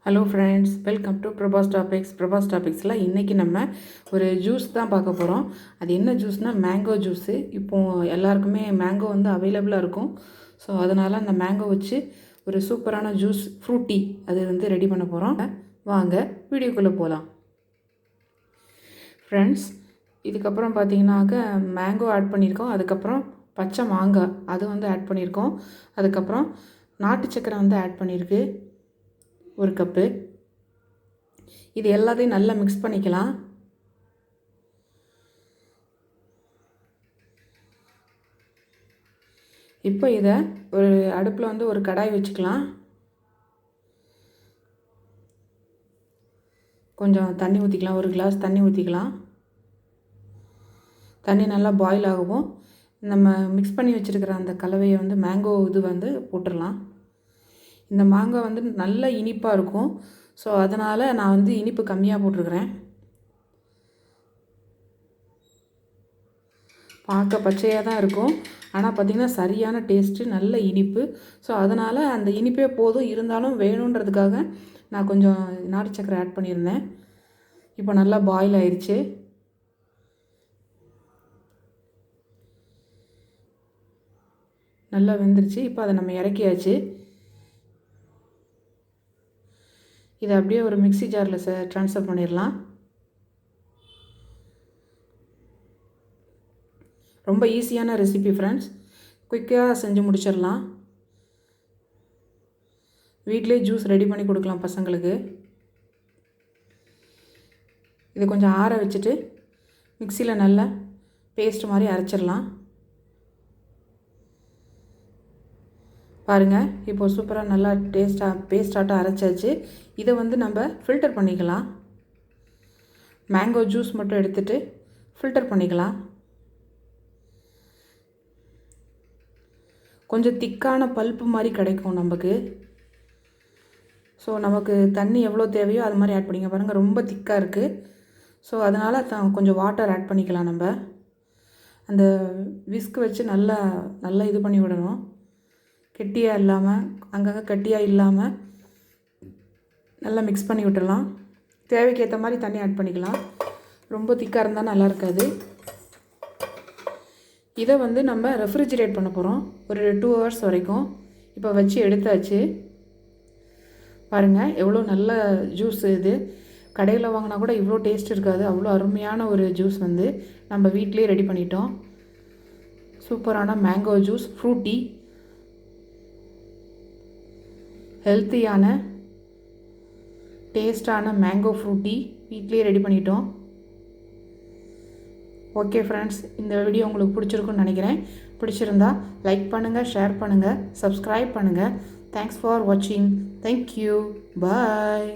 Hello friends, welcome to Prabha'sTopicz. Prabha'sTopicஸில் இன்றைக்கி நம்ம ஒரு ஜூஸ் தான் பார்க்க போகிறோம். அது என்ன ஜூஸ்னால் மேங்கோ ஜூஸு. இப்போது எல்லாருக்குமே மேங்கோ வந்து அவைலபிளாக இருக்கும். ஸோ அதனால் அந்த மேங்கோ வச்சு ஒரு சூப்பரான ஜூஸ் ஃப்ரூட்டி அது வந்து ரெடி பண்ண போகிறோம். வாங்க வீடியோக்குள்ளே போகலாம். ஃப்ரெண்ட்ஸ், இதுக்கப்புறம் பார்த்தீங்கன்னாக்க மேங்கோ ஆட் பண்ணியிருக்கோம். அதுக்கப்புறம் பச்சை மாங்காய் அது வந்து ஆட் பண்ணியிருக்கோம். அதுக்கப்புறம் நாட்டு சக்கரை வந்து ஆட் பண்ணியிருக்கு 1 கப்பு. இது எல்லாத்தையும் நல்லா மிக்ஸ் பண்ணிக்கலாம். இப்போ இதை ஒரு அடுப்பில் வந்து ஒரு கடாய் வச்சுக்கலாம். கொஞ்சம் தண்ணி ஊற்றிக்கலாம். 1 கிளாஸ் தண்ணி ஊற்றிக்கலாம். தண்ணி நல்லா பாயில் ஆகவும் நம்ம மிக்ஸ் பண்ணி வச்சுருக்கிற அந்த கலவையை வந்து மேங்கோ இது வந்து போட்டுடலாம். இந்த மாங்காய் வந்து நல்ல இனிப்பாக இருக்கும். ஸோ அதனால் நான் வந்து இனிப்பு கம்மியாக போட்டிருக்கிறேன். பார்க்க பச்சையாக தான் இருக்கும், ஆனால் பார்த்திங்கன்னா சரியான டேஸ்ட்டு, நல்ல இனிப்பு. ஸோ அதனால் அந்த இனிப்பே போதும், இருந்தாலும் வேணுன்றதுக்காக நான் கொஞ்சம் நாட்டு சக்கரை ஆட் பண்ணியிருந்தேன். இப்போ நல்லா பாயில் ஆயிடுச்சு. நல்லா வெந்துருச்சு. இப்போ அதை நம்ம இறக்கியாச்சு. இதை அப்படியே ஒரு மிக்ஸி ஜாரில் ட்ரான்ஸ்ஃபர் பண்ணிடலாம். ரொம்ப ஈஸியான ரெசிபி ஃப்ரெண்ட்ஸ், குயிக்காக செஞ்சு முடிச்சிடலாம். வீட்டிலே ஜூஸ் ரெடி பண்ணி கொடுக்கலாம் பசங்களுக்கு. இதை கொஞ்சம் ஆற வச்சுட்டு மிக்சியில் நல்லா பேஸ்ட் மாதிரி அரைச்சிடலாம். பாருங்கள், இப்போது சூப்பராக நல்லா பேஸ்டாட்டம் அரைச்சாச்சு. இதை வந்து நம்ம ஃபில்டர் பண்ணிக்கலாம். மேங்கோ ஜூஸ் மட்டும் எடுத்துகிட்டு ஃபில்டர் பண்ணிக்கலாம். கொஞ்சம் திக்கான பல்ப்பு மாதிரி கிடைக்கும் நமக்கு. ஸோ நமக்கு தண்ணி எவ்வளோ தேவையோ அது மாதிரி ஆட் பண்ணிங்க. பாருங்கள், ரொம்ப திக்காக இருக்குது. ஸோ அதனால் கொஞ்சம் வாட்டர் ஆட் பண்ணிக்கலாம். நம்ம அந்த விஸ்க் வச்சு நல்லா இது பண்ணி விடணும். கெட்டியாக இல்லாமல், அங்கங்கே கெட்டியாக இல்லாமல் நல்லா மிக்ஸ் பண்ணி விட்டுடலாம். தேவைக்கு ஏற்ற மாதிரி தண்ணி ஆட் பண்ணிக்கலாம். ரொம்ப திக்காக இருந்தால் நல்லா இருக்காது. இதை வந்து நம்ம ரெஃப்ரிஜிரேட் பண்ண போகிறோம் ஒரு 2 hours வரைக்கும். இப்போ வச்சு எடுத்தாச்சு. பாருங்கள், எவ்வளோ நல்ல ஜூஸ் இது. கடையில் வாங்கினா கூட இவ்வளோ டேஸ்ட் இருக்காது. அவ்வளோ அருமையான ஒரு ஜூஸ் வந்து நம்ம வீட்டிலே ரெடி பண்ணிட்டோம். சூப்பரான மேங்கோ ஜூஸ் ஃப்ரூட்டி, ஹெல்த்தியான டேஸ்டான மேங்கோ ஃப்ரூட்டி வீட்லேயே ரெடி பண்ணிட்டோம். ஓகே ஃப்ரெண்ட்ஸ், இந்த வீடியோ உங்களுக்கு பிடிச்சிருக்குன்னு நினைக்கிறேன். பிடிச்சிருந்தா லைக் பண்ணுங்கள், ஷேர் பண்ணுங்கள், சப்ஸ்கிரைப் பண்ணுங்கள். தேங்க்ஸ் ஃபார் வாட்சிங். தேங்க்யூ. பாய்.